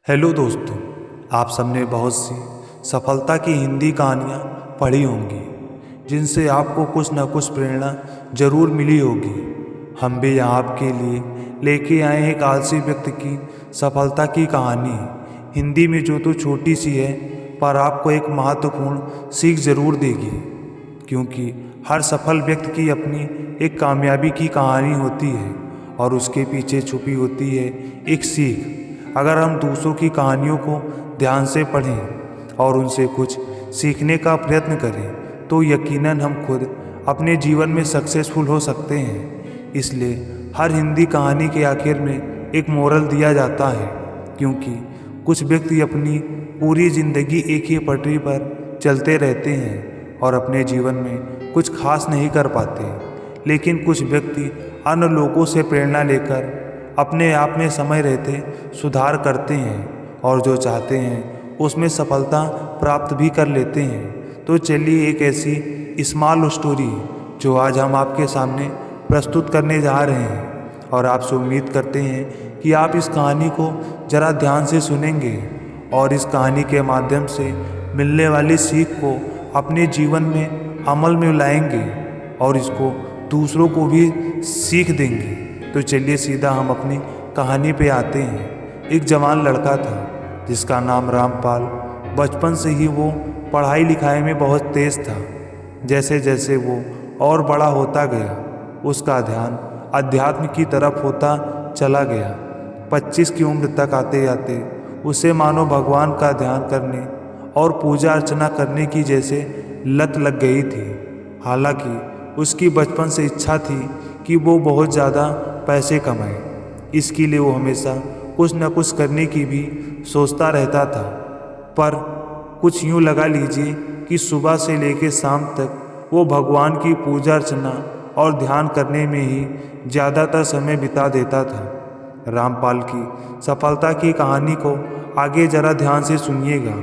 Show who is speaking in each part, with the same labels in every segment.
Speaker 1: Hello दोस्तों, आप सबने बहुत सी सफलता की हिंदी कहानियाँ पढ़ी होंगी जिनसे आपको कुछ न कुछ प्रेरणा जरूर मिली होगी। हम भी यहाँ आपके लिए लेके आए हैं एक आलसी व्यक्ति की सफलता की कहानी। हिंदी में जो तो छोटी सी है पर आपको एक महत्वपूर्ण सीख जरूर देगी, क्योंकि हर सफल व्यक्ति की अपनी एक कामयाबी की कहानी होती है और उसके पीछे छुपी होती है एक सीख। अगर हम दूसरों की कहानियों को ध्यान से पढ़ें और उनसे कुछ सीखने का प्रयत्न करें तो यकीनन हम खुद अपने जीवन में सक्सेसफुल हो सकते हैं। इसलिए हर हिंदी कहानी के आखिर में एक मोरल दिया जाता है, क्योंकि कुछ व्यक्ति अपनी पूरी ज़िंदगी एक ही पटरी पर चलते रहते हैं और अपने जीवन में कुछ खास नहीं कर पाते, लेकिन कुछ व्यक्ति अन्य लोगों से प्रेरणा लेकर अपने आप में समय रहते सुधार करते हैं और जो चाहते हैं उसमें सफलता प्राप्त भी कर लेते हैं। तो चलिए एक ऐसी स्मॉल स्टोरी जो आज हम आपके सामने प्रस्तुत करने जा रहे हैं, और आपसे उम्मीद करते हैं कि आप इस कहानी को ज़रा ध्यान से सुनेंगे और इस कहानी के माध्यम से मिलने वाली सीख को अपने जीवन में अमल में लाएंगे और इसको दूसरों को भी सीख देंगे। तो चलिए सीधा हम अपनी कहानी पे आते हैं। एक जवान लड़का था जिसका नाम रामपाल। बचपन से ही वो पढ़ाई लिखाई में बहुत तेज़ था। जैसे जैसे वो और बड़ा होता गया उसका ध्यान अध्यात्म की तरफ होता चला गया। 25 की उम्र तक आते आते उसे मानो भगवान का ध्यान करने और पूजा अर्चना करने की जैसे लत लग गई थी। हालांकि उसकी बचपन से इच्छा थी कि वो बहुत ज़्यादा पैसे कमाए। इसके लिए वो हमेशा कुछ न कुछ करने की भी सोचता रहता था। पर कुछ यूँ लगा लीजिए कि सुबह से लेकर शाम तक वो भगवान की पूजा अर्चना और ध्यान करने में ही ज़्यादातर समय बिता देता था। रामपाल की सफलता की कहानी को आगे ज़रा ध्यान से सुनिएगा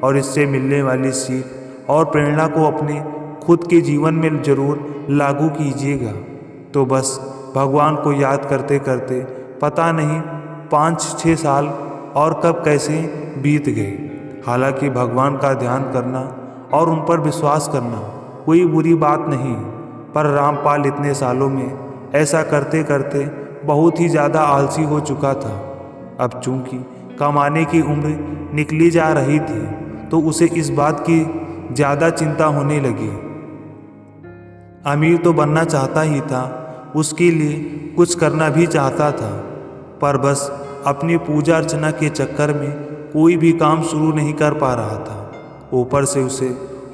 Speaker 1: और इससे मिलने वाली सीख और प्रेरणा को अपने खुद के जीवन में ज़रूर लागू कीजिएगा। तो बस भगवान को याद करते करते पता नहीं 5-6 साल और कब कैसे बीत गए। हालांकि भगवान का ध्यान करना और उन पर विश्वास करना कोई बुरी बात नहीं, पर रामपाल इतने सालों में ऐसा करते करते बहुत ही ज़्यादा आलसी हो चुका था। अब चूंकि कमाने की उम्र निकली जा रही थी तो उसे इस बात की ज़्यादा चिंता होने लगी। अमीर तो बनना चाहता ही था, उसके लिए कुछ करना भी चाहता था, पर बस अपनी पूजा अर्चना के चक्कर में कोई भी काम शुरू नहीं कर पा रहा था। ऊपर से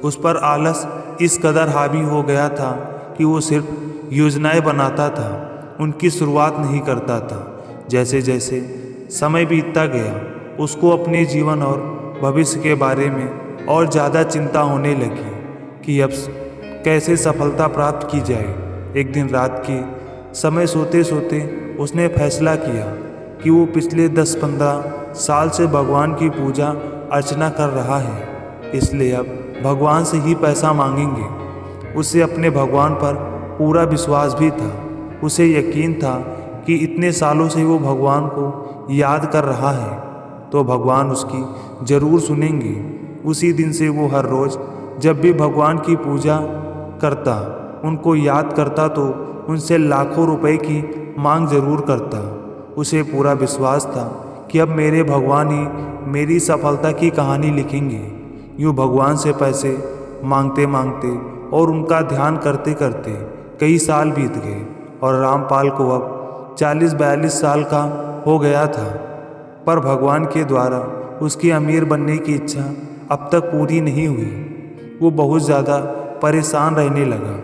Speaker 1: उस पर आलस इस कदर हावी हो गया था कि वो सिर्फ योजनाएं बनाता था, उनकी शुरुआत नहीं करता था। जैसे जैसे समय बीतता गया उसको अपने जीवन और भविष्य के बारे में और ज़्यादा चिंता होने लगी कि अब कैसे सफलता प्राप्त की जाए। एक दिन रात के समय सोते सोते उसने फैसला किया कि वो पिछले 10-15 साल से भगवान की पूजा अर्चना कर रहा है, इसलिए अब भगवान से ही पैसा मांगेंगे। उसे अपने भगवान पर पूरा विश्वास भी था। उसे यकीन था कि इतने सालों से वो भगवान को याद कर रहा है तो भगवान उसकी ज़रूर सुनेंगे। उसी दिन से वो हर रोज़ जब भी भगवान की पूजा करता, उनको याद करता तो उनसे लाखों रुपए की मांग जरूर करता। उसे पूरा विश्वास था कि अब मेरे भगवान ही मेरी सफलता की कहानी लिखेंगे। यूँ भगवान से पैसे मांगते मांगते और उनका ध्यान करते करते कई साल बीत गए और रामपाल को अब 40-42 साल का हो गया था। पर भगवान के द्वारा उसकी अमीर बनने की इच्छा अब तक पूरी नहीं हुई। वो बहुत ज़्यादा परेशान रहने लगा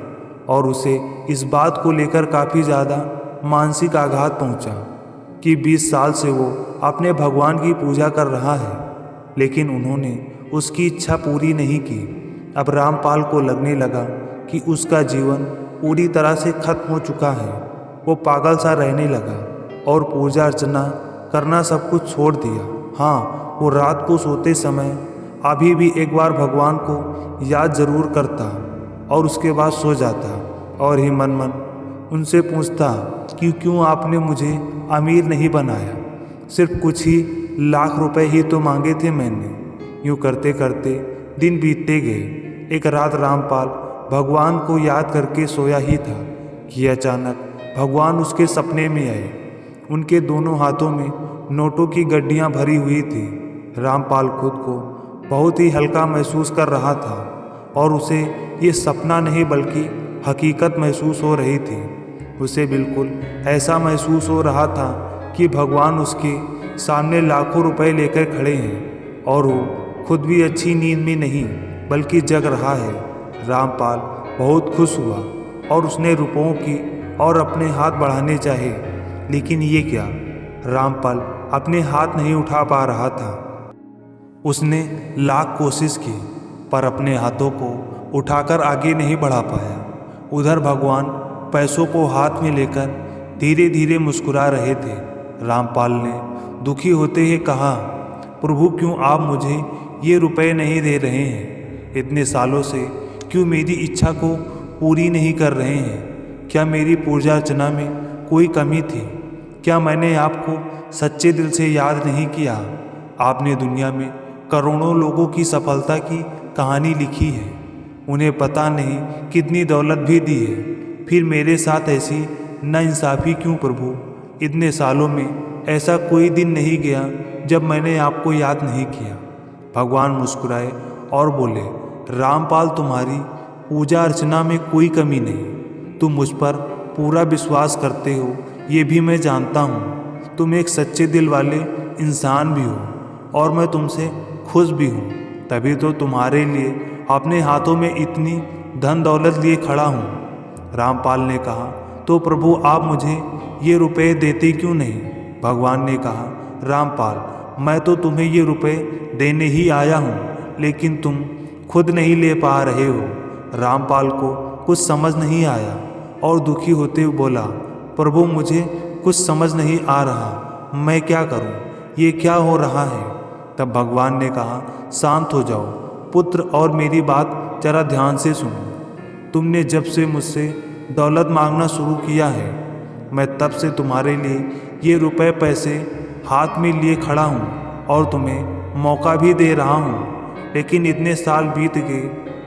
Speaker 1: और उसे इस बात को लेकर काफ़ी ज़्यादा मानसिक आघात पहुंचा कि 20 साल से वो अपने भगवान की पूजा कर रहा है, लेकिन उन्होंने उसकी इच्छा पूरी नहीं की। अब रामपाल को लगने लगा कि उसका जीवन पूरी तरह से खत्म हो चुका है। वो पागल सा रहने लगा और पूजा अर्चना करना सब कुछ छोड़ दिया। हाँ, वो रात को सोते समय अभी भी एक बार भगवान को याद ज़रूर करता और उसके बाद सो जाता और ही मन मन उनसे पूछता कि क्यों आपने मुझे अमीर नहीं बनाया, सिर्फ कुछ ही लाख रुपए ही तो मांगे थे मैंने। यूं करते करते दिन बीतते गए। एक रात रामपाल भगवान को याद करके सोया ही था कि अचानक भगवान उसके सपने में आए। उनके दोनों हाथों में नोटों की गड्डियां भरी हुई थी। रामपाल खुद को बहुत ही हल्का महसूस कर रहा था और उसे ये सपना नहीं बल्कि हकीकत महसूस हो रही थी। उसे बिल्कुल ऐसा महसूस हो रहा था कि भगवान उसके सामने लाखों रुपए लेकर खड़े हैं और वो खुद भी अच्छी नींद में नहीं बल्कि जग रहा है। रामपाल बहुत खुश हुआ और उसने रुपयों की और अपने हाथ बढ़ाने चाहे, लेकिन ये क्या, रामपाल अपने हाथ नहीं उठा पा रहा था। उसने लाख कोशिश की पर अपने हाथों को उठाकर आगे नहीं बढ़ा पाया। उधर भगवान पैसों को हाथ में लेकर धीरे धीरे मुस्कुरा रहे थे। रामपाल ने दुखी होते हुए कहा, प्रभु क्यों आप मुझे ये रुपए नहीं दे रहे हैं? इतने सालों से क्यों मेरी इच्छा को पूरी नहीं कर रहे हैं? क्या मेरी पूजा अर्चना में कोई कमी थी? क्या मैंने आपको सच्चे दिल से याद नहीं किया? आपने दुनिया में करोड़ों लोगों की सफलता की कहानी लिखी है, उन्हें पता नहीं कितनी दौलत भी दी है, फिर मेरे साथ ऐसी नाइंसाफ़ी क्यों प्रभु? इतने सालों में ऐसा कोई दिन नहीं गया जब मैंने आपको याद नहीं किया। भगवान मुस्कुराए और बोले, रामपाल तुम्हारी पूजा अर्चना में कोई कमी नहीं, तुम मुझ पर पूरा विश्वास करते हो ये भी मैं जानता हूँ। तुम एक सच्चे दिल वाले इंसान भी हो और मैं तुमसे खुश भी हूँ, तभी तो तुम्हारे लिए अपने हाथों में इतनी धन दौलत लिए खड़ा हूँ। रामपाल ने कहा, तो प्रभु आप मुझे ये रुपए देते क्यों नहीं? भगवान ने कहा, रामपाल मैं तो तुम्हें ये रुपए देने ही आया हूँ, लेकिन तुम खुद नहीं ले पा रहे हो। रामपाल को कुछ समझ नहीं आया और दुखी होते हुए बोला, प्रभु मुझे कुछ समझ नहीं आ रहा, मैं क्या करूँ? ये क्या हो रहा है? तब भगवान ने कहा, शांत हो जाओ पुत्र और मेरी बात जरा ध्यान से सुनो। तुमने जब से मुझसे दौलत मांगना शुरू किया है, मैं तब से तुम्हारे लिए ये रुपए पैसे हाथ में लिए खड़ा हूँ और तुम्हें मौका भी दे रहा हूँ, लेकिन इतने साल बीत गए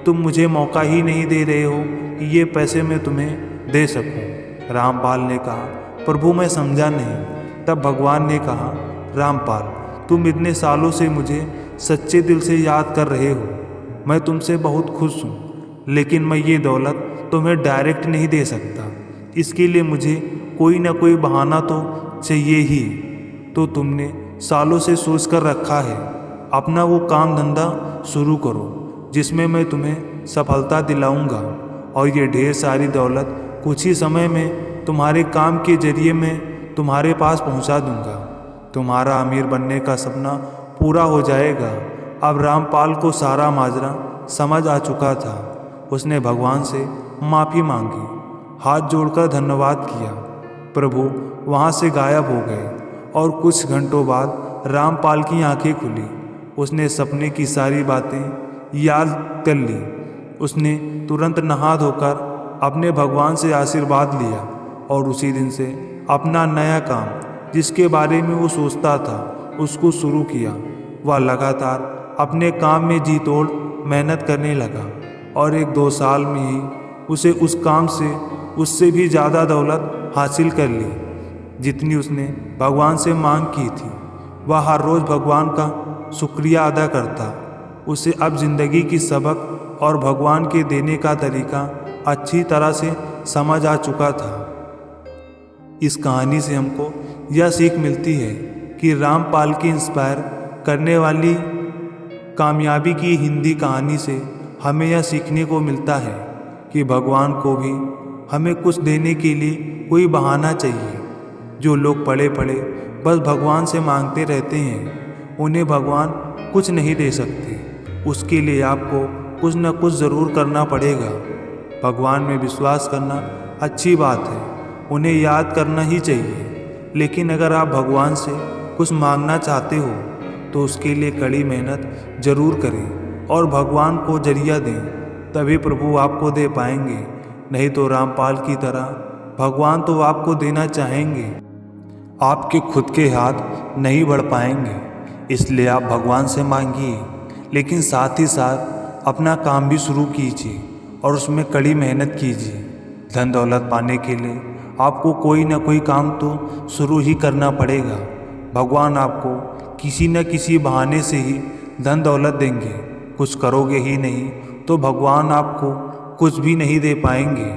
Speaker 1: तुम मुझे मौका ही नहीं दे रहे हो कि ये पैसे मैं तुम्हें दे सकूँ। रामपाल ने कहा, प्रभु मैं समझा नहीं। तब भगवान ने कहा, रामपाल तुम इतने सालों से मुझे सच्चे दिल से याद कर रहे हो, मैं तुमसे बहुत खुश हूँ, लेकिन मैं ये दौलत तुम्हें डायरेक्ट नहीं दे सकता, इसके लिए मुझे कोई ना कोई बहाना तो चाहिए ही। तो तुमने सालों से सोच कर रखा है, अपना वो काम धंधा शुरू करो जिसमें मैं तुम्हें सफलता दिलाऊंगा और ये ढेर सारी दौलत कुछ ही समय में तुम्हारे काम के जरिए मैं तुम्हारे पास पहुंचा दूंगा। तुम्हारा अमीर बनने का सपना पूरा हो जाएगा। अब रामपाल को सारा माजरा समझ आ चुका था। उसने भगवान से माफ़ी मांगी, हाथ जोड़कर धन्यवाद किया। प्रभु वहाँ से गायब हो गए और कुछ घंटों बाद रामपाल की आंखें खुली। उसने सपने की सारी बातें याद कर ली। उसने तुरंत नहा धोकर अपने भगवान से आशीर्वाद लिया और उसी दिन से अपना नया काम जिसके बारे में वो सोचता था उसको शुरू किया। वह लगातार अपने काम में जी तोड़ मेहनत करने लगा और 1-2 साल में ही उसे उस काम से उससे भी ज़्यादा दौलत हासिल कर ली जितनी उसने भगवान से मांग की थी। वह हर रोज़ भगवान का शुक्रिया अदा करता। उसे अब ज़िंदगी की सबक और भगवान के देने का तरीका अच्छी तरह से समझ आ चुका था। इस कहानी से हमको यह सीख मिलती है कि रामपाल की इंस्पायर करने वाली कामयाबी की हिंदी कहानी से हमें यह सीखने को मिलता है कि भगवान को भी हमें कुछ देने के लिए कोई बहाना चाहिए। जो लोग पड़े पड़े बस भगवान से मांगते रहते हैं, उन्हें भगवान कुछ नहीं दे सकते। उसके लिए आपको कुछ न कुछ ज़रूर करना पड़ेगा। भगवान में विश्वास करना अच्छी बात है, उन्हें याद करना ही चाहिए, लेकिन अगर आप भगवान से कुछ मांगना चाहते हो तो उसके लिए कड़ी मेहनत ज़रूर करें और भगवान को जरिया दें, तभी प्रभु आपको दे पाएंगे। नहीं तो रामपाल की तरह भगवान तो आपको देना चाहेंगे, आपके खुद के हाथ नहीं बढ़ पाएंगे। इसलिए आप भगवान से मांगिए, लेकिन साथ ही साथ अपना काम भी शुरू कीजिए और उसमें कड़ी मेहनत कीजिए। धन दौलत पाने के लिए आपको कोई ना कोई काम तो शुरू ही करना पड़ेगा। भगवान आपको किसी न किसी बहाने से ही धन दौलत देंगे। कुछ करोगे ही नहीं तो भगवान आपको कुछ भी नहीं दे पाएंगे।